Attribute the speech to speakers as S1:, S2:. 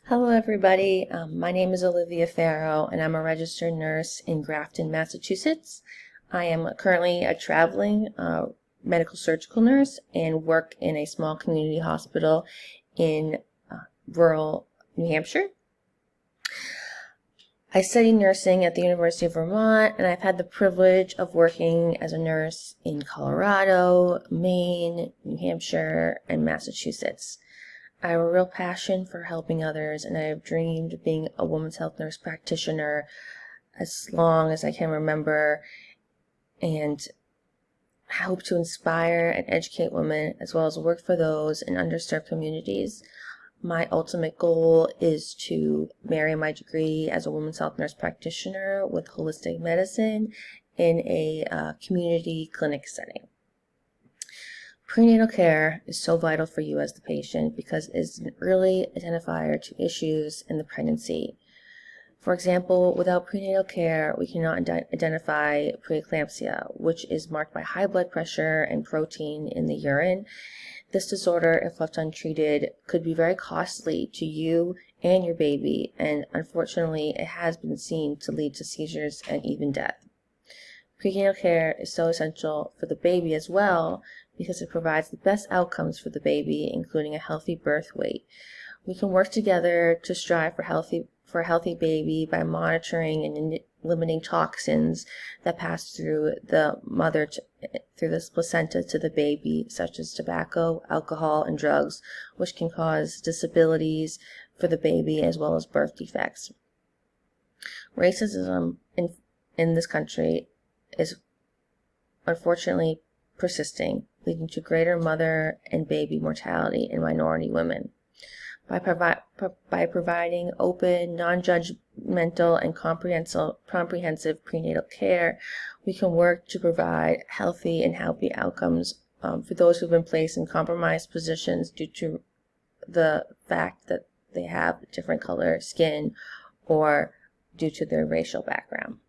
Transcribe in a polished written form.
S1: Hello, everybody. My name is Olivia Farrow, and I'm a registered nurse in Grafton, Massachusetts. I am currently a traveling medical surgical nurse and work in a small community hospital in rural New Hampshire. I studied nursing at the University of Vermont, and I've had the privilege of working as a nurse in Colorado, Maine, New Hampshire, and Massachusetts. I have a real passion for helping others, and I have dreamed of being a women's health nurse practitioner as long as I can remember, and hope to inspire and educate women as well as work for those in underserved communities. My ultimate goal is to marry my degree as a women's health nurse practitioner with holistic medicine in a community clinic setting. Prenatal care is so vital for you as the patient because it is an early identifier to issues in the pregnancy. For example, without prenatal care, we cannot identify preeclampsia, which is marked by high blood pressure and protein in the urine. This disorder, if left untreated, could be very costly to you and your baby, and unfortunately, it has been seen to lead to seizures and even death. Prenatal care is so essential for the baby as well because it provides the best outcomes for the baby, including a healthy birth weight. We can work together to strive for a healthy baby by monitoring and limiting toxins that pass through the mother through the placenta to the baby, such as tobacco, alcohol, and drugs, which can cause disabilities for the baby as well as birth defects. Racism in this country is unfortunately persisting, leading to greater mother and baby mortality in minority women. By providing open, non-judgmental, and comprehensive prenatal care, we can work to provide healthy and happy outcomes for those who have been placed in compromised positions due to the fact that they have different color skin or due to their racial background.